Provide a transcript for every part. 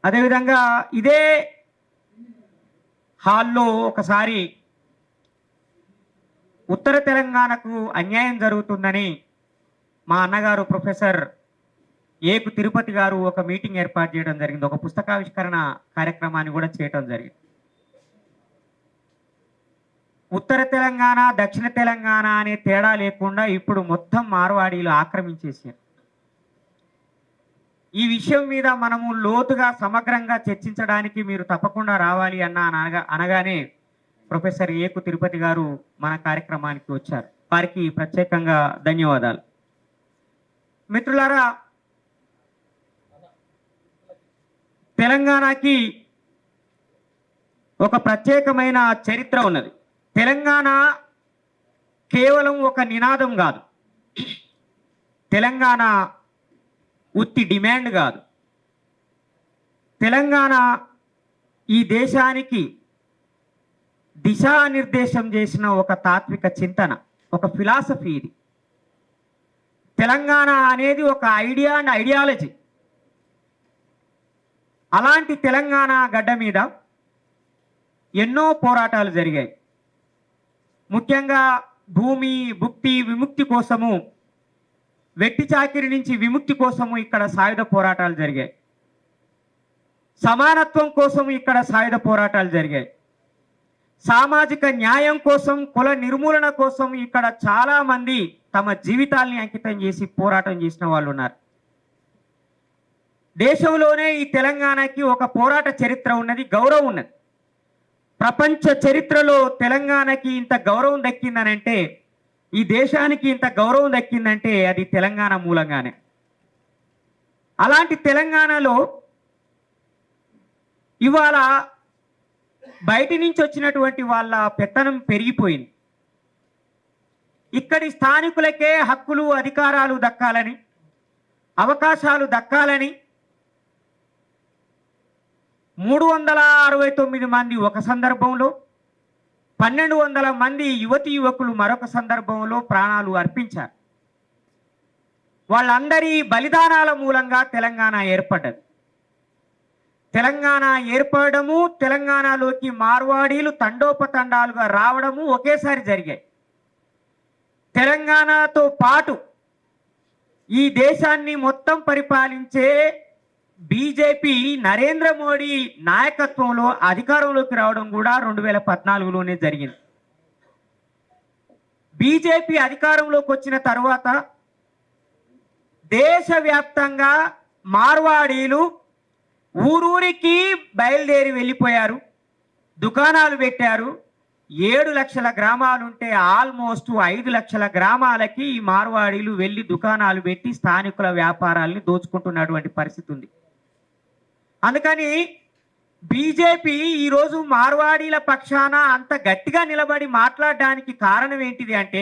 అదేవిధంగా ఇదే హాల్లో ఒకసారి ఉత్తర తెలంగాణకు అన్యాయం జరుగుతుందని మా అన్నగారు ప్రొఫెసర్ ఏకు తిరుపతి గారు ఒక మీటింగ్ ఏర్పాటు చేయడం జరిగింది. ఒక పుస్తకావిష్కరణ కార్యక్రమాన్ని కూడా చేయడం జరిగింది. ఉత్తర తెలంగాణ దక్షిణ తెలంగాణ అనే తేడా లేకుండా ఇప్పుడు మొత్తం మార్వాడీలు ఆక్రమించేసారు. ఈ విషయం మీద మనము లోతుగా సమగ్రంగా చర్చించడానికి మీరు తప్పకుండా రావాలి అనగానే ప్రొఫెసర్ ఏకు తిరుపతి గారు మన కార్యక్రమానికి వచ్చారు. వారికి ప్రత్యేకంగా ధన్యవాదాలు. మిత్రులారా, తెలంగాణకి ఒక ప్రత్యేకమైన చరిత్ర ఉన్నది. తెలంగాణ కేవలం ఒక నినాదం కాదు, తెలంగాణ ఉత్తి డిమాండ్ కాదు. తెలంగాణ ఈ దేశానికి దిశానిర్దేశం చేసిన ఒక తాత్విక చింతన, ఒక ఫిలాసఫీ. ఇది తెలంగాణ అనేది ఒక ఐడియా అండ్ ఐడియాలజీ. అలాంటి తెలంగాణ గడ్డ మీద ఎన్నో పోరాటాలు జరిగాయి. ముఖ్యంగా భూమి భుక్తి విముక్తి కోసము, వెట్టి చాకిరి నుంచి విముక్తి కోసము ఇక్కడ సాయుధ పోరాటాలు జరిగాయి. సమానత్వం కోసం ఇక్కడ సాయుధ పోరాటాలు జరిగాయి. సామాజిక న్యాయం కోసం, కుల నిర్మూలన కోసం ఇక్కడ చాలా మంది తమ జీవితాల్ని అంకితం చేసి పోరాటం చేసిన వాళ్ళు ఉన్నారు. దేశంలోనే ఈ తెలంగాణకి ఒక పోరాట చరిత్ర ఉన్నది, గౌరవం ఉన్నది. ప్రపంచ చరిత్రలో తెలంగాణకి ఇంత గౌరవం దక్కిందనంటే, ఈ దేశానికి ఇంత గౌరవం దక్కిందంటే అది తెలంగాణ మూలంగానే. అలాంటి తెలంగాణలో ఇవాళ బయటి నుంచి వచ్చినటువంటి వాళ్ళ పెత్తనం పెరిగిపోయింది. ఇక్కడి స్థానికులకే హక్కులు అధికారాలు దక్కాలని, అవకాశాలు దక్కాలని 369 మంది ఒక సందర్భంలో, 1200 మంది యువతి యువకులు మరొక సందర్భంలో ప్రాణాలు అర్పించారు. వాళ్ళందరి బలిదానాల మూలంగా తెలంగాణ ఏర్పడ్డది. తెలంగాణ ఏర్పడము, తెలంగాణలోకి మార్వాడీలు తండోపతండాలుగా రావడము ఒకేసారి జరిగాయి. తెలంగాణతో పాటు ఈ దేశాన్ని మొత్తం పరిపాలించే బీజేపీ నరేంద్ర మోడీ నాయకత్వంలో అధికారంలోకి రావడం కూడా 2014లోనే జరిగింది. బీజేపీ అధికారంలోకి వచ్చిన తర్వాత దేశవ్యాప్తంగా మార్వాడీలు ఊరూరికి బయలుదేరి వెళ్ళిపోయారు, దుకాణాలు పెట్టారు. 7 లక్షల గ్రామాలుంటే ఆల్మోస్ట్ 5 లక్షల గ్రామాలకి ఈ మార్వాడీలు వెళ్ళి దుకాణాలు పెట్టి స్థానికుల వ్యాపారాలని దోచుకుంటున్నటువంటి పరిస్థితి ఉంది. అందుకని బీజేపీ ఈరోజు మార్వాడీల పక్షాన అంత గట్టిగా నిలబడి మాట్లాడడానికి కారణం ఏంటిది అంటే,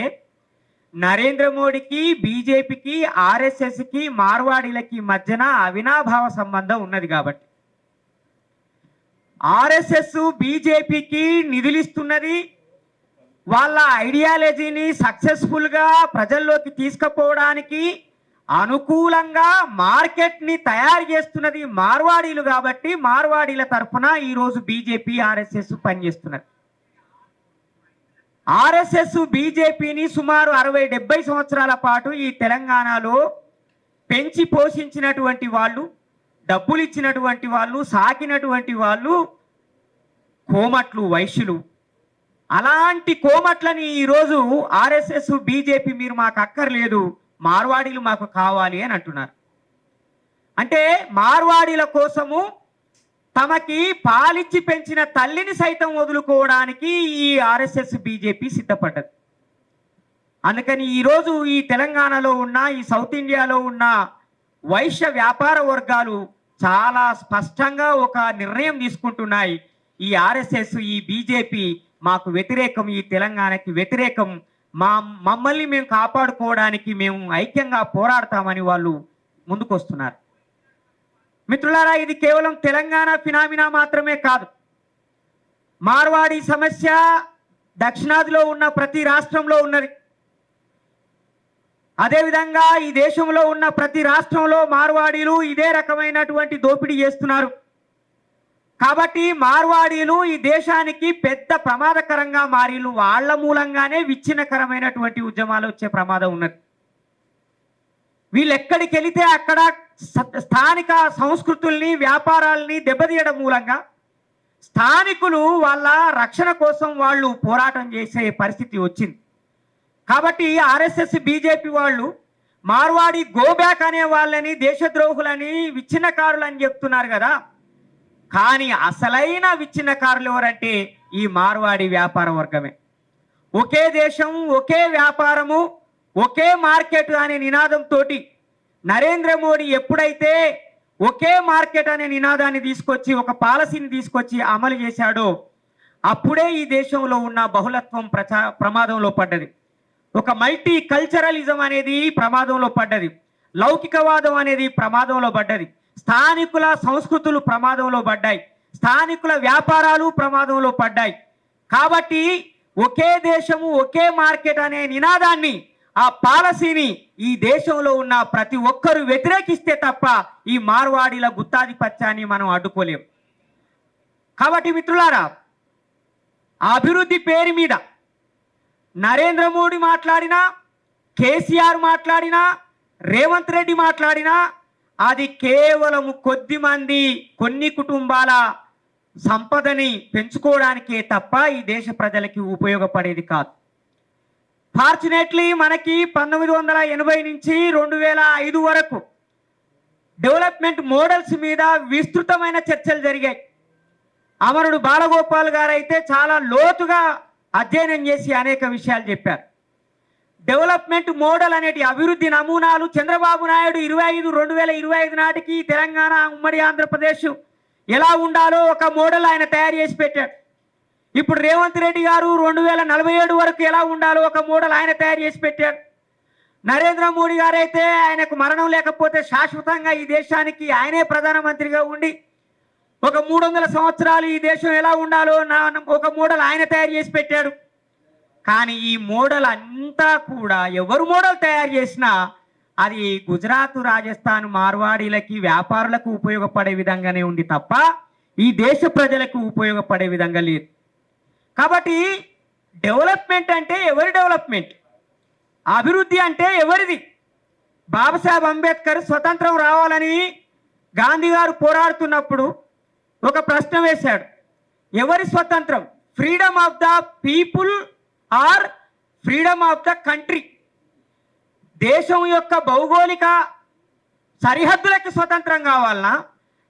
నరేంద్ర మోడీకి, బీజేపీకి, ఆర్ఎస్ఎస్కి, మార్వాడీలకి మధ్యన అవినాభావ సంబంధం ఉన్నది కాబట్టి. ఆర్ఎస్ఎస్ బీజేపీకి నిధులిస్తున్నది, వాళ్ళ ఐడియాలజీని సక్సెస్ఫుల్గా ప్రజల్లోకి తీసుకుపోవడానికి అనుకూలంగా మార్కెట్ని తయారు చేస్తున్నది మార్వాడీలు కాబట్టి మార్వాడీల తరఫున ఈరోజు బీజేపీ ఆర్ఎస్ఎస్ పనిచేస్తున్నది. ఆర్ఎస్ఎస్ బీజేపీని సుమారు 60-70 సంవత్సరాల పాటు ఈ తెలంగాణలో పెంచి పోషించినటువంటి వాళ్ళు, డబ్బులు ఇచ్చినటువంటి వాళ్ళు, సాకినటువంటి వాళ్ళు కోమట్లు, వైశ్యులు. అలాంటి కోమట్లని ఈరోజు ఆర్ఎస్ఎస్ బీజేపీ మీరు మాకు అక్కర్లేదు, మార్వాడీలు మాకు కావాలి అని అంటున్నారు. అంటే మార్వాడీల కోసము తమకి పాలిచ్చి పెంచిన తల్లిని సైతం వదులుకోవడానికి ఈ ఆర్ఎస్ఎస్ బీజేపీ సిద్ధపడ్డది. అందుకని ఈరోజు ఈ తెలంగాణలో ఉన్న, ఈ సౌత్ ఇండియాలో ఉన్న వైశ్య వ్యాపార వర్గాలు చాలా స్పష్టంగా ఒక నిర్ణయం తీసుకుంటున్నాయి. ఈ ఆర్ఎస్ఎస్, ఈ బీజేపీ మాకు వ్యతిరేకం, ఈ తెలంగాణకి వ్యతిరేకం, మమ్మల్ని మేము కాపాడుకోవడానికి మేము ఐక్యంగా పోరాడతామని వాళ్ళు ముందుకొస్తున్నారు. మిత్రులారా, ఇది కేవలం తెలంగాణ ఫినామినా మాత్రమే కాదు. మార్వాడి సమస్య దక్షిణాదిలో ఉన్న ప్రతి రాష్ట్రంలో ఉన్నది. అదేవిధంగా ఈ దేశంలో ఉన్న ప్రతి రాష్ట్రంలో మార్వాడీలు ఇదే రకమైనటువంటి దోపిడీ చేస్తున్నారు. కాబట్టి మార్వాడీలు ఈ దేశానికి పెద్ద ప్రమాదకరంగా మారిలు. వాళ్ళ మూలంగానే విచ్ఛిన్నకరమైనటువంటి ఉద్యమాలు వచ్చే ప్రమాదం ఉన్నది. వీళ్ళు ఎక్కడికి వెళితే అక్కడ స్థానిక సంస్కృతుల్ని వ్యాపారాలని దెబ్బతీయడం మూలంగా స్థానికులు వాళ్ళ రక్షణ కోసం వాళ్ళు పోరాటం చేసే పరిస్థితి వచ్చింది. కాబట్టి ఆర్ఎస్ఎస్ బీజేపీ వాళ్ళు మార్వాడి గోబ్యాక్ అనే వాళ్ళని దేశద్రోహులని విచ్ఛిన్నకారులని చెప్తున్నారు కదా. కానీ అసలైన విచ్ఛిన్నకారులు ఎవరంటే ఈ మార్వాడి వ్యాపార వర్గమే. ఒకే దేశం, ఒకే వ్యాపారము, ఒకే మార్కెట్ అనే నినాదంతో నరేంద్ర మోడీ ఎప్పుడైతే ఒకే మార్కెట్ అనే నినాదాన్ని తీసుకొచ్చి ఒక పాలసీని తీసుకొచ్చి అమలు చేశాడో అప్పుడే ఈ దేశంలో ఉన్న బహుళత్వం ప్రమాదంలో పడ్డది. ఒక మల్టీ కల్చరలిజం అనేది ప్రమాదంలో పడ్డది. లౌకికవాదం అనేది ప్రమాదంలో పడ్డది. స్థానికుల సంస్కృతులు ప్రమాదంలో పడ్డాయి. స్థానికుల వ్యాపారాలు ప్రమాదంలో పడ్డాయి. కాబట్టి ఒకే దేశము, ఒకే మార్కెట్ అనే నినాదాన్ని, ఆ పాలసీని ఈ దేశంలో ఉన్న ప్రతి ఒక్కరూ వ్యతిరేకిస్తే తప్ప ఈ మార్వాడీల గుత్తాధిపత్యాన్ని మనం అడ్డుకోలేం. కాబట్టి మిత్రులారా, అభివృద్ధి పేరు మీద నరేంద్ర మోడీ మాట్లాడినా, కేసీఆర్ మాట్లాడినా, రేవంత్ రెడ్డి మాట్లాడినా అది కేవలం కొద్ది మంది, కొన్ని కుటుంబాల సంపదని పెంచుకోవడానికే తప్ప ఈ దేశ ప్రజలకి ఉపయోగపడేది కాదు. ఫార్చునేట్లీ మనకి 1980 నుంచి 2005 వరకు డెవలప్మెంట్ మోడల్స్ మీద విస్తృతమైన చర్చలు జరిగాయి. అమరుడు బాలగోపాల్ గారు అయితే చాలా లోతుగా అధ్యయనం చేసి అనేక విషయాలు చెప్పారు. డెవలప్మెంట్ మోడల్ అనేటి అభివృద్ధి నమూనాలు చంద్రబాబు నాయుడు 2025 నాటికి తెలంగాణ, ఉమ్మడి ఆంధ్రప్రదేశ్ ఎలా ఉండాలో ఒక మోడల్ ఆయన తయారు చేసి పెట్టాడు. ఇప్పుడు రేవంత్ రెడ్డి గారు 2047 వరకు ఎలా ఉండాలో ఒక మోడల్ ఆయన తయారు చేసి పెట్టాడు. నరేంద్ర మోడీ గారు అయితే ఆయనకు మరణం లేకపోతే శాశ్వతంగా ఈ దేశానికి ఆయనే ప్రధానమంత్రిగా ఉండి ఒక 300 సంవత్సరాలు ఈ దేశం ఎలా ఉండాలో ఒక మోడల్ ఆయన తయారు చేసి పెట్టాడు. కానీ ఈ మోడల్ అంతా కూడా ఎవరు మోడల్ తయారు చేసినా అది గుజరాత్, రాజస్థాన్ మార్వాడీలకి, వ్యాపారులకు ఉపయోగపడే విధంగానే ఉంది తప్ప ఈ దేశ ప్రజలకు ఉపయోగపడే విధంగా లేదు. కాబట్టి డెవలప్మెంట్ అంటే ఎవరి డెవలప్మెంట్, అభివృద్ధి అంటే ఎవరిది? బాబాసాహెబ్ అంబేద్కర్ స్వతంత్రం రావాలని గాంధీ గారు పోరాడుతున్నప్పుడు ఒక ప్రశ్న వేశాడు. ఎవరి స్వతంత్రం? Freedom of the people or freedom of the country? దేశం యొక్క భౌగోళిక సరిహద్దులకి స్వతంత్రం కావాలనా,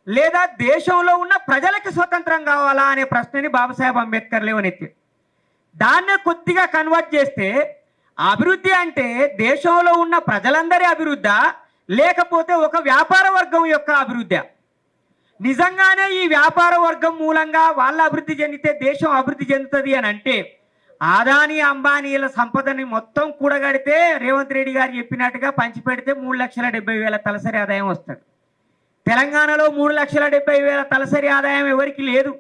లేదా దేశంలో ఉన్న ప్రజలకి స్వతంత్రం కావాలా అనే ప్రశ్నని బాబాసాహెబ్ అంబేద్కర్ లేవనెత్తాడు. దాన్నే కొద్దిగా కన్వర్ట్ చేస్తే అభివృద్ధి అంటే దేశంలో ఉన్న ప్రజలందరి అభివృద్ధా, లేకపోతే ఒక వ్యాపార వర్గం యొక్క అభివృద్ధి? నిజంగానే ఈ వ్యాపార వర్గం మూలంగా వాళ్ళ అభివృద్ధి చెందితే దేశం అభివృద్ధి చెందుతుంది అని అంటే ఆదాని, అంబానీల సంపదని మొత్తం కూడగడితే రేవంత్ రెడ్డి గారు చెప్పినట్టుగా పంచిపెడితే 3,70,000 తలసరి ఆదాయం వస్తుంది. తెలంగాణలో 3,70,000 తలసరి ఆదాయం ఎవరికి లేదు.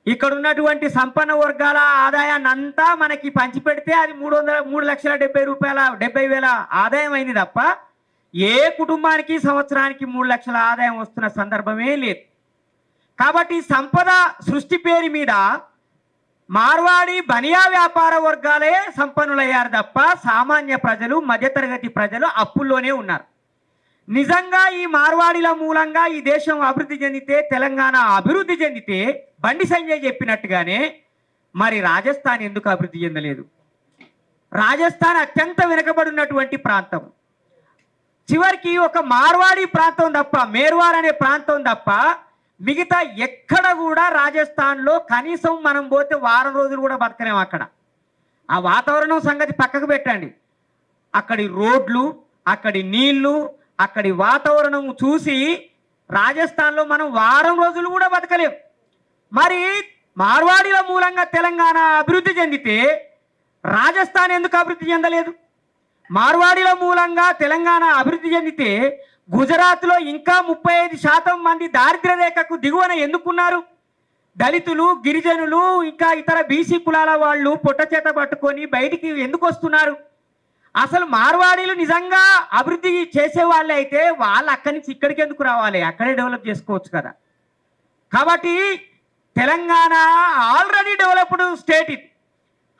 ఇక్కడ ఉన్నటువంటి సంపన్న వర్గాల ఆదాయాన్ని అంతా మనకి పంచిపెడితే అది 3,70,000 ఆదాయం అయింది తప్ప ఏ కుటుంబానికి సంవత్సరానికి 3 లక్షల ఆదాయం వస్తున్న సందర్భమే లేదు. కాబట్టి సంపద సృష్టి పేరు మీద మార్వాడి బనియా వ్యాపార వర్గాలే సంపన్నులయ్యారు తప్ప సామాన్య ప్రజలు, మధ్యతరగతి ప్రజలు అప్పుల్లోనే ఉన్నారు. నిజంగా ఈ మార్వాడీల మూలంగా ఈ దేశం అభివృద్ధి చెందితే, తెలంగాణ అభివృద్ధి చెందితే బండి సంజయ్ చెప్పినట్టుగానే మరి రాజస్థాన్ ఎందుకు అభివృద్ధి చెందలేదు? రాజస్థాన్ అత్యంత వెనుకబడినటువంటి ప్రాంతం. చివరికి ఒక మార్వాడి ప్రాంతం తప్ప, మేర్వార్ అనే ప్రాంతం తప్ప మిగతా ఎక్కడ కూడా రాజస్థాన్లో కనీసం మనం పోతే వారం రోజులు కూడా బతకలేము. అక్కడ ఆ వాతావరణం సంగతి పక్కకు పెట్టండి, అక్కడి రోడ్లు, అక్కడి నీళ్లు, అక్కడి వాతావరణం చూసి రాజస్థాన్లో మనం వారం రోజులు కూడా బతకలేం. మరి మార్వాడీల మూలంగా తెలంగాణ అభివృద్ధి చెందితే రాజస్థాన్ ఎందుకు అభివృద్ధి చెందలేదు? మార్వాడీల మూలంగా తెలంగాణ అభివృద్ధి చెందితే గుజరాత్లో ఇంకా 35% మంది దారిద్ర్య రేఖకు దిగువన ఎందుకున్నారు? దళితులు, గిరిజనులు, ఇంకా ఇతర బీసీ కులాల వాళ్ళు పొట్ట చేత పట్టుకొని బయటికి ఎందుకు వస్తున్నారు? అసలు మార్వాడీలు నిజంగా అభివృద్ధి చేసే వాళ్ళే అయితే వాళ్ళు అక్కడి నుంచి ఇక్కడికి ఎందుకు రావాలి? అక్కడే డెవలప్ చేసుకోవచ్చు కదా. కాబట్టి తెలంగాణ ఆల్రెడీ డెవలప్డ్ స్టేట్ ఇది.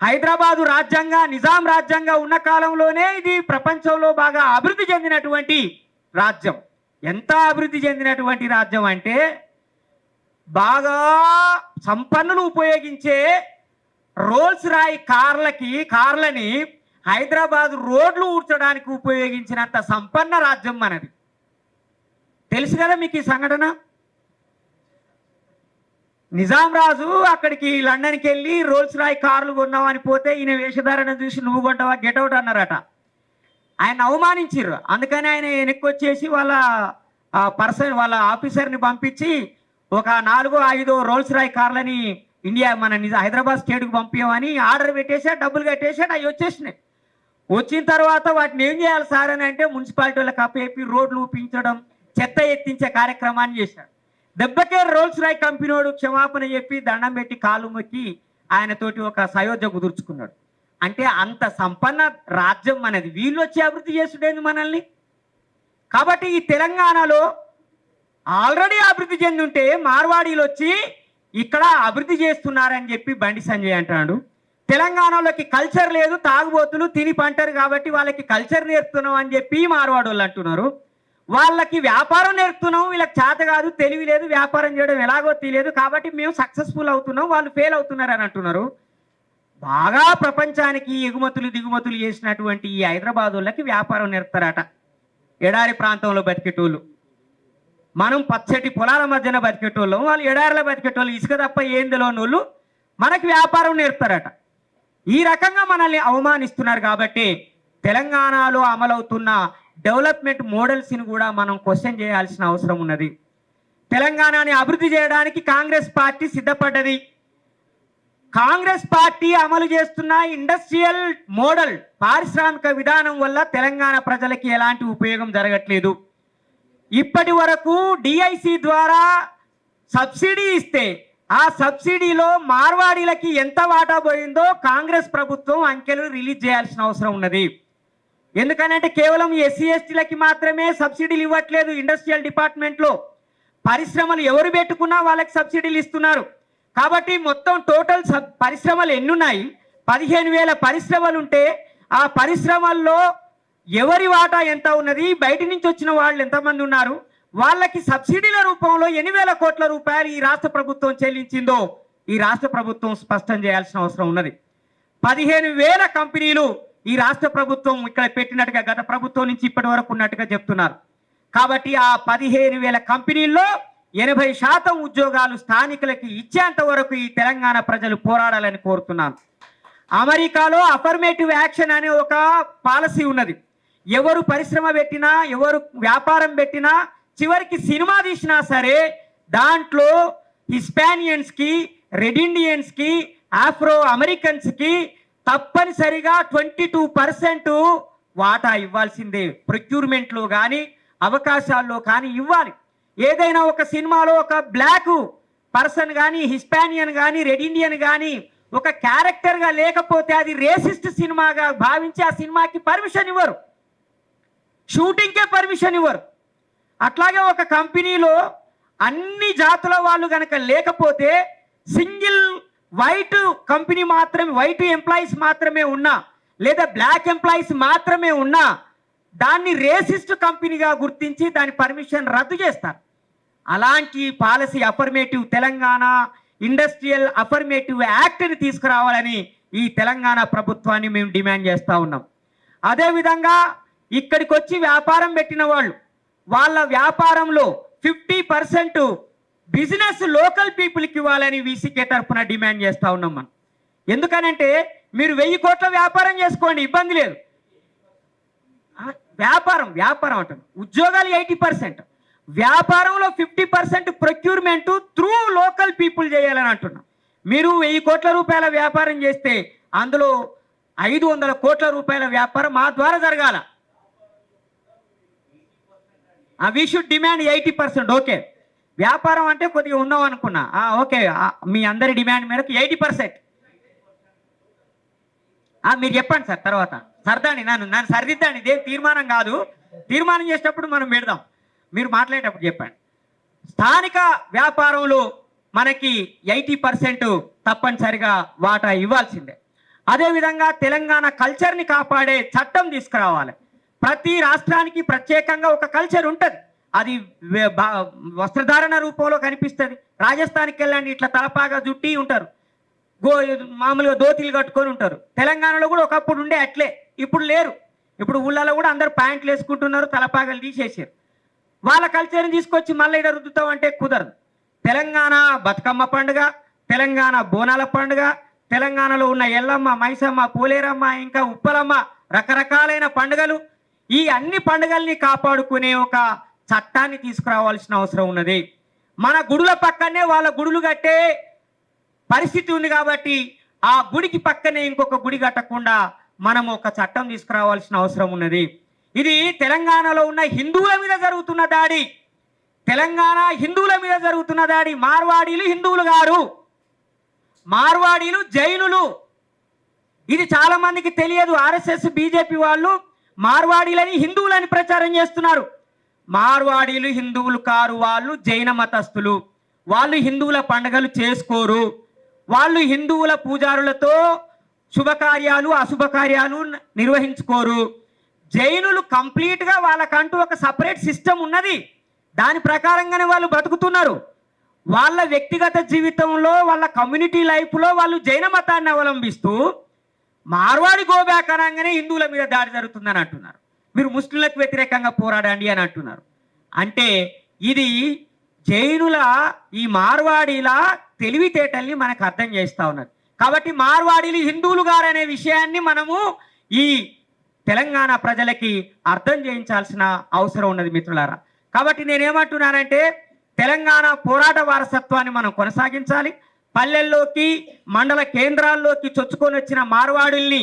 హైదరాబాదు రాజ్యంగా నిజాం రాజ్యంగా ఉన్న కాలంలోనే ఇది ప్రపంచంలో బాగా అభివృద్ధి చెందినటువంటి రాజ్యం. ఎంత అభివృద్ధి చెందినటువంటి రాజ్యం అంటే బాగా సంపన్నులు ఉపయోగించే రోల్స్ రాయ్ కార్లని హైదరాబాద్ రోడ్లు ఊడ్చడానికి ఉపయోగించినంత సంపన్న రాజ్యం మనది. తెలుసు కదా మీకు ఈ సంఘటన. నిజాం రాజు అక్కడికి లండన్కి వెళ్ళి రోల్స్ రాయ్ కార్లు కొన్నామని పోతే ఈయన వేషధారణ చూసి నువ్వు కొంటావా గెట్అవుట్ అన్నారట. ఆయన అవమానించారు. అందుకని ఆయన వెనక్కి వచ్చేసి వాళ్ళ ఆఫీసర్ని పంపించి ఒక 4-5 రోల్స్ రాయ్ కార్లని హైదరాబాద్ స్టేట్కి పంపించమని ఆర్డర్ పెట్టేసాడు, డబ్బులు కట్టేసాడు. అవి వచ్చేసినాయి. వచ్చిన తర్వాత వాటిని ఏం చేయాలి సార్ అని అంటే మున్సిపాలిటీ వాళ్ళకి అప్పేపి రోడ్లు ఊపించడం, చెత్త ఎత్తించే కార్యక్రమాన్ని చేశాడు. దెబ్బకే రోల్స్ రాయ్ కంపెనీడు క్షమాపణ చెప్పి దండం పెట్టి కాలు మొక్కి ఆయనతోటి ఒక సయోధ్య కుదుర్చుకున్నాడు. అంటే అంత సంపన్న రాజ్యం మనది. వీళ్ళు వచ్చి అభివృద్ధి చేసుడేంది మనల్ని. కాబట్టి ఈ తెలంగాణలో ఆల్రెడీ అభివృద్ధి చెంది ఉంటే మార్వాడీలు వచ్చి ఇక్కడ అభివృద్ధి చేస్తున్నారని చెప్పి బండి సంజయ్ అంటున్నాడు. తెలంగాణలోకి కల్చర్ లేదు, తాగుబోతులు తిని పంటారు కాబట్టి వాళ్ళకి కల్చర్ నేర్పుతున్నాం అని చెప్పి మార్వాడి వాళ్ళు అంటున్నారు. వాళ్ళకి వ్యాపారం నేర్పుతున్నాం, వీళ్ళకి చేత కాదు, తెలివి లేదు, వ్యాపారం చేయడం ఎలాగో తెలియదు కాబట్టి మేము సక్సెస్ఫుల్ అవుతున్నాం, వాళ్ళు ఫెయిల్ అవుతున్నారు అని అంటున్నారు. బాగా ప్రపంచానికి ఎగుమతులు దిగుమతులు చేసినటువంటి ఈ హైదరాబాద్ వాళ్ళకి వ్యాపారం నేర్పుతారట. ఎడారి ప్రాంతంలో బతికేటోళ్ళు, మనం పచ్చటి పొలాల మధ్యన బతికేటోళ్ళం, వాళ్ళు ఎడారిలో బతికేటోళ్ళు, ఇసుక తప్ప ఏం తెలియని వాళ్ళు మనకి వ్యాపారం నేర్పుతారట. ఈ రకంగా మనల్ని అవమానిస్తున్నారు. కాబట్టి తెలంగాణలో అమలవుతున్న డెవలప్మెంట్ మోడల్స్ని కూడా మనం క్వశ్చన్ చేయాల్సిన అవసరం ఉన్నది. తెలంగాణని అభివృద్ధి చేయడానికి కాంగ్రెస్ పార్టీ సిద్ధపడ్డది. కాంగ్రెస్ పార్టీ అమలు చేస్తున్న ఇండస్ట్రియల్ మోడల్ పారిశ్రామిక విధానం వల్ల తెలంగాణ ప్రజలకి ఎలాంటి ఉపయోగం జరగట్లేదు. ఇప్పటి వరకు డిఐసి ద్వారా సబ్సిడీ ఇస్తే ఆ సబ్సిడీలో మార్వాడీలకి ఎంత వాటా పోయిందో కాంగ్రెస్ ప్రభుత్వం అంకెలు రిలీజ్ చేయాల్సిన అవసరం ఉన్నది. ఎందుకనంటే కేవలం ఎస్సీ ఎస్టీలకి మాత్రమే సబ్సిడీలు ఇవ్వట్లేదు. ఇండస్ట్రియల్ డిపార్ట్మెంట్లో పరిశ్రమలు ఎవరు పెట్టుకున్నా వాళ్ళకి సబ్సిడీలు ఇస్తున్నారు. కాబట్టి మొత్తం టోటల్ పరిశ్రమలు ఎన్నున్నాయి? 15,000 పరిశ్రమలు ఉంటే ఆ పరిశ్రమల్లో ఎవరి వాటా ఎంత ఉన్నది, బయట నుంచి వచ్చిన వాళ్ళు ఎంతమంది ఉన్నారు, వాళ్ళకి సబ్సిడీల రూపంలో 8,000 కోట్ల రూపాయలు ఈ రాష్ట్ర ప్రభుత్వం చెల్లించిందో ఈ రాష్ట్ర ప్రభుత్వం స్పష్టం చేయాల్సిన అవసరం ఉన్నది. 15,000 కంపెనీలు ఈ రాష్ట్ర ప్రభుత్వం ఇక్కడ పెట్టినట్టుగా గత ప్రభుత్వం నుంచి ఇప్పటి వరకు ఉన్నట్టుగా చెప్తున్నారు. కాబట్టి ఆ 15,000 కంపెనీల్లో 80% ఉద్యోగాలు స్థానికులకి ఇచ్చేంత వరకు ఈ తెలంగాణ ప్రజలు పోరాడాలని కోరుతున్నాను. అమెరికాలో అఫర్మేటివ్ యాక్షన్ అనే ఒక పాలసీ ఉన్నది. ఎవరు పరిశ్రమ పెట్టినా, ఎవరు వ్యాపారం పెట్టినా, చివరికి సినిమా తీసినా సరే దాంట్లో హిస్పానియన్స్కి, రెడ్ ఇండియన్స్కి, ఆఫ్రో అమెరికన్స్కి తప్పనిసరిగా 22% వాటా ఇవ్వాల్సిందే. ప్రొక్యూర్మెంట్లో కానీ అవకాశాల్లో కానీ ఇవ్వాలి. ఏదైనా ఒక సినిమాలో ఒక బ్లాక్ పర్సన్ కానీ, హిస్పానియన్ కానీ, రెడ్ ఇండియన్ కానీ ఒక క్యారెక్టర్గా లేకపోతే అది రేసిస్ట్ సినిమాగా భావించి ఆ సినిమాకి పర్మిషన్ ఇవ్వరు, షూటింగ్కే పర్మిషన్ ఇవ్వరు. అట్లాగే ఒక కంపెనీలో అన్ని జాతుల వాళ్ళు కనుక లేకపోతే సింగిల్ వైట్ కంపెనీ మాత్రమే, వైట్ ఎంప్లాయీస్ మాత్రమే ఉన్నా లేదా బ్లాక్ ఎంప్లాయీస్ మాత్రమే ఉన్నా దాన్ని రేసిస్ట్ కంపెనీగా గుర్తించి దాని పర్మిషన్ రద్దు చేస్తారు. అలాంటి policy affirmative Telangana industrial affirmative యాక్ట్ని తీసుకురావాలని ఈ తెలంగాణ ప్రభుత్వాన్ని మేము డిమాండ్ చేస్తూ ఉన్నాం. అదేవిధంగా ఇక్కడికి వచ్చి వ్యాపారం పెట్టిన వాళ్ళు వాళ్ళ వ్యాపారంలో 50% బిజినెస్ లోకల్ పీపుల్కి ఇవ్వాలని వీసీకే తరఫున డిమాండ్ చేస్తూ ఉన్నాం మనం. ఎందుకనంటే మీరు 1000 కోట్ల వ్యాపారం చేసుకోండి, ఇబ్బంది లేదు. వ్యాపారం అంటాం. ఉద్యోగాలు 80%, వ్యాపారంలో 50% ప్రొక్యూర్మెంట్ త్రూ లోకల్ పీపుల్ చేయాలని అంటున్నాం. మీరు 1000 కోట్ల రూపాయల వ్యాపారం చేస్తే అందులో 500 కోట్ల రూపాయల వ్యాపారం మా ద్వారా జరగాల. We should demand 80%. ఓకే, వ్యాపారం అంటే కొద్దిగా ఉన్నాం అనుకున్నా. ఓకే, మీ అందరి డిమాండ్ మేరకు 80%. మీరు చెప్పండి సార్, తర్వాత సర్దాండి, నన్ను సరిదిద్దండి. ఇదేం తీర్మానం కాదు, తీర్మానం చేసేటప్పుడు మనం పెడదాం, మీరు మాట్లాడేటప్పుడు చెప్పండి. స్థానిక వ్యాపారంలో మనకి 80% తప్పనిసరిగా వాటా ఇవ్వాల్సిందే. అదేవిధంగా తెలంగాణ కల్చర్ని కాపాడే చట్టం తీసుకురావాలి. ప్రతి రాష్ట్రానికి ప్రత్యేకంగా ఒక కల్చర్ ఉంటుంది. అది వస్త్రధారణ రూపంలో కనిపిస్తుంది. రాజస్థాన్కి వెళ్ళండి, ఇట్లా తలపాగా జుట్టి ఉంటారు, మామూలుగా దోతీలు కట్టుకొని ఉంటారు. తెలంగాణలో కూడా ఒకప్పుడు ఉండే అట్లే, ఇప్పుడు లేరు. ఇప్పుడు ఊళ్ళలో కూడా అందరు ప్యాంట్లు వేసుకుంటున్నారు, తలపాగలు తీసేసారు. వాళ్ళ కల్చర్ని తీసుకొచ్చి మళ్ళీ ఇక్కడ రుద్దుతాం అంటే కుదరదు. తెలంగాణ బతుకమ్మ పండుగ, తెలంగాణ బోనాల పండుగ, తెలంగాణలో ఉన్న ఎల్లమ్మ, మైసమ్మ, పోలేరమ్మ, ఇంకా ఉప్పలమ్మ, రకరకాలైన పండుగలు, ఈ అన్ని పండుగల్ని కాపాడుకునే ఒక చట్టాన్ని తీసుకురావాల్సిన అవసరం ఉన్నది. మన గుడుల పక్కనే వాళ్ళ గుడులు కట్టే పరిస్థితి ఉంది కాబట్టి ఆ గుడికి పక్కనే ఇంకొక గుడి కట్టకుండా మనం ఒక చట్టం తీసుకురావాల్సిన అవసరం ఉన్నది. ఇది తెలంగాణలో ఉన్న హిందువుల మీద జరుగుతున్న దాడి. తెలంగాణ హిందువుల మీద జరుగుతున్న దాడి. మార్వాడీలు హిందువులు గారు, మార్వాడీలు జైనులు. ఇది చాలా మందికి తెలియదు. ఆర్ఎస్ఎస్ బీజేపీ వాళ్ళు మార్వాడీలని హిందువులని ప్రచారం చేస్తున్నారు. మార్వాడీలు హిందువులు కారు, వాళ్ళు జైన మతస్థులు. వాళ్ళు హిందువుల పండుగలు చేసుకోరు. వాళ్ళు హిందువుల పూజారులతో శుభకార్యాలు అశుభకార్యాలు నిర్వహించుకోరు. జైనులు కంప్లీట్గా వాళ్ళకంటూ ఒక సపరేట్ సిస్టమ్ ఉన్నది. దాని ప్రకారంగానే వాళ్ళు బతుకుతున్నారు. వాళ్ళ వ్యక్తిగత జీవితంలో, వాళ్ళ కమ్యూనిటీ లైఫ్లో వాళ్ళు జైన మతాన్ని అవలంబిస్తూ మార్వాడి గోబ్యాక్ అనగానే హిందువుల మీద దాడి జరుగుతుందని అంటున్నారు. మీరు ముస్లింలకు వ్యతిరేకంగా పోరాడండి అని అంటున్నారు. అంటే ఇది జైనుల, ఈ మార్వాడీల తెలివితేటల్ని మనకు అర్థం చేస్తూ ఉన్నారు. కాబట్టి మార్వాడీలు హిందువులు గారనే విషయాన్ని మనము ఈ తెలంగాణ ప్రజలకి అర్థం చేయించాల్సిన అవసరం ఉన్నది మిత్రులారా. కాబట్టి నేనేమంటున్నానంటే తెలంగాణ పోరాట వారసత్వాన్ని మనం కొనసాగించాలి. పల్లెల్లోకి, మండల కేంద్రాల్లోకి చొచ్చుకొని వచ్చిన మార్వాడుల్ని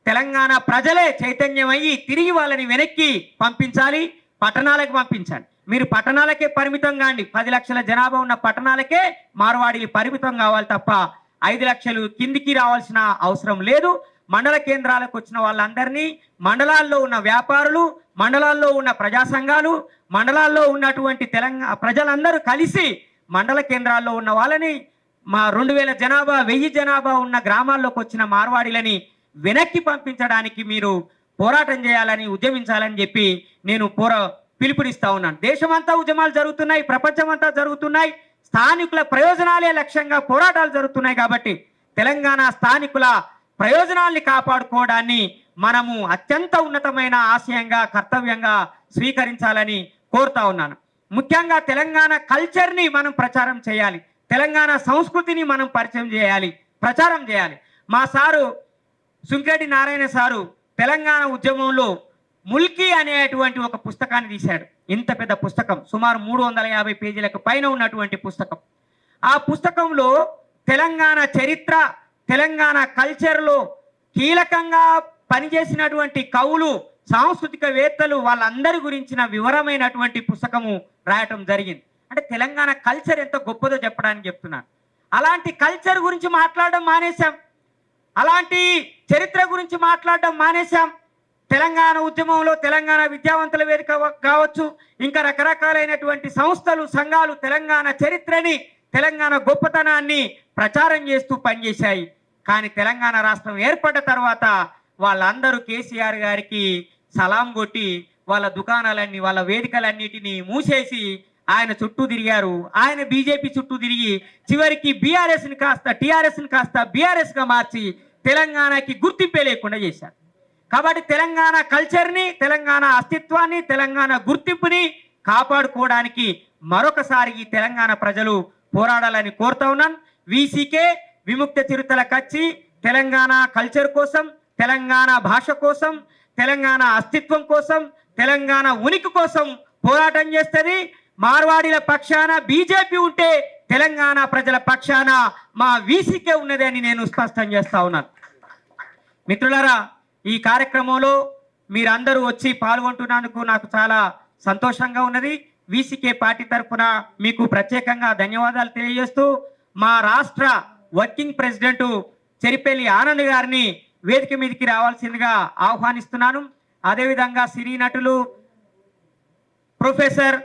తెలంగాణ ప్రజలే చైతన్యమయ్యి తిరిగి వాళ్ళని వెనక్కి పంపించాలి, పట్టణాలకు పంపించాలి. మీరు పట్టణాలకే పరిమితం కాండి. 10 లక్షల జనాభా ఉన్న పట్టణాలకే మార్వాడీలు పరిమితం కావాలి తప్ప 5 లక్షలు కిందికి రావాల్సిన అవసరం లేదు. మండల కేంద్రాలకు వచ్చిన వాళ్ళందరినీ, మండలాల్లో ఉన్న వ్యాపారులు, మండలాల్లో ఉన్న ప్రజా సంఘాలు, మండలాల్లో ఉన్నటువంటి తెలంగాణ ప్రజలందరూ కలిసి మండల కేంద్రాల్లో ఉన్న వాళ్ళని, మా 2000 జనాభా 1000 జనాభా ఉన్న గ్రామాల్లోకి వచ్చిన మార్వాడీలని వెనక్కి పంపించడానికి మీరు పోరాటం చేయాలని, ఉద్యమించాలని చెప్పి నేను పిలుపునిస్తా ఉన్నాను. దేశమంతా ఉద్యమాలు జరుగుతున్నాయి, ప్రపంచమంతా జరుగుతున్నాయి. స్థానికుల ప్రయోజనాలే లక్ష్యంగా పోరాటాలు జరుగుతున్నాయి. కాబట్టి తెలంగాణ స్థానికుల ప్రయోజనాల్ని కాపాడుకోవడాన్ని మనము అత్యంత ఉన్నతమైన ఆశయంగా, కర్తవ్యంగా స్వీకరించాలని కోరుతా ఉన్నాను. ముఖ్యంగా తెలంగాణ కల్చర్ని మనం ప్రచారం చేయాలి. తెలంగాణ సంస్కృతిని మనం పరిచయం చేయాలి, ప్రచారం చేయాలి. మా సారు సుంకెటి నారాయణ సారు తెలంగాణ ఉద్యమంలో ముల్కీ అనేటువంటి ఒక పుస్తకాన్ని తీశాడు. ఇంత పెద్ద పుస్తకం, సుమారు 350 పేజీలకు పైన ఉన్నటువంటి పుస్తకం. ఆ పుస్తకంలో తెలంగాణ చరిత్ర, తెలంగాణ కల్చర్లో కీలకంగా పనిచేసినటువంటి కవులు, సాంస్కృతికవేత్తలు, వాళ్ళందరి గురించిన వివరమైనటువంటి పుస్తకము రాయటం జరిగింది. అంటే తెలంగాణ కల్చర్ ఎంత గొప్పదో చెప్పడానికి చెప్తున్నాను. అలాంటి కల్చర్ గురించి మాట్లాడడం మానేశాం, అలాంటి చరిత్ర గురించి మాట్లాడడం మానేశాం. తెలంగాణ ఉద్యమంలో తెలంగాణ విద్యావంతుల వేదిక కావచ్చు, ఇంకా రకరకాలైనటువంటి సంస్థలు, సంఘాలు తెలంగాణ చరిత్రని, తెలంగాణ గొప్పతనాన్ని ప్రచారం చేస్తూ పనిచేశాయి. కానీ తెలంగాణ రాష్ట్రం ఏర్పడ్డ తర్వాత వాళ్ళందరూ కేసీఆర్ గారికి సలాం కొట్టి వాళ్ళ దుకాణాలన్నీ, వాళ్ళ వేదికలన్నిటినీ మూసేసి ఆయన చుట్టూ తిరిగారు. ఆయన బీజేపీ చుట్టూ తిరిగి చివరికి బీఆర్ఎస్ని కాస్త, టీఆర్ఎస్ని కాస్త బీఆర్ఎస్గా మార్చి తెలంగాణకి గుర్తింపే లేకుండా చేశారు. కాబట్టి తెలంగాణ కల్చర్ని, తెలంగాణ అస్తిత్వాన్ని, తెలంగాణ గుర్తింపుని కాపాడుకోవడానికి మరొకసారి ఈ తెలంగాణ ప్రజలు పోరాడాలని కోరుతా ఉన్నాను. వీసీకే, విముక్త చిరుతల కచ్చి తెలంగాణ కల్చర్ కోసం, తెలంగాణ భాష కోసం, తెలంగాణ అస్తిత్వం కోసం, తెలంగాణ ఉనికి కోసం పోరాటం చేస్తుంది. మార్వాడీల పక్షాన బీజేపీ ఉంటే తెలంగాణ ప్రజల పక్షాన మా వీసీకే ఉన్నది అని నేను స్పష్టం చేస్తా ఉన్నాను. మిత్రులారా, ఈ కార్యక్రమంలో మీరందరూ వచ్చి పాల్గొంటున్నందుకు నాకు చాలా సంతోషంగా ఉన్నది. వీసీకే పార్టీ తరఫున మీకు ప్రత్యేకంగా ధన్యవాదాలు తెలియజేస్తూ మా రాష్ట్ర వర్కింగ్ ప్రెసిడెంట్ చెరిపల్లి ఆనంద్ గారిని వేదిక మీదకి రావాల్సిందిగా ఆహ్వానిస్తున్నాను. అదేవిధంగా సినీ నటులు professor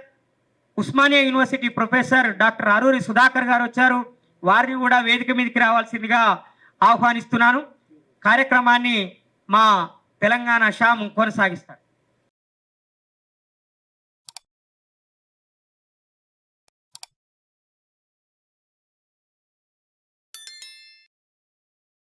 Osmania university professor doctor Aruri Sudhakar గారు వచ్చారు. వారిని కూడా వేదిక మీదకి రావాల్సిందిగా ఆహ్వానిస్తున్నాను. కార్యక్రమాన్ని మా తెలంగాణ శ్యామ్ కొనసాగిస్తారు.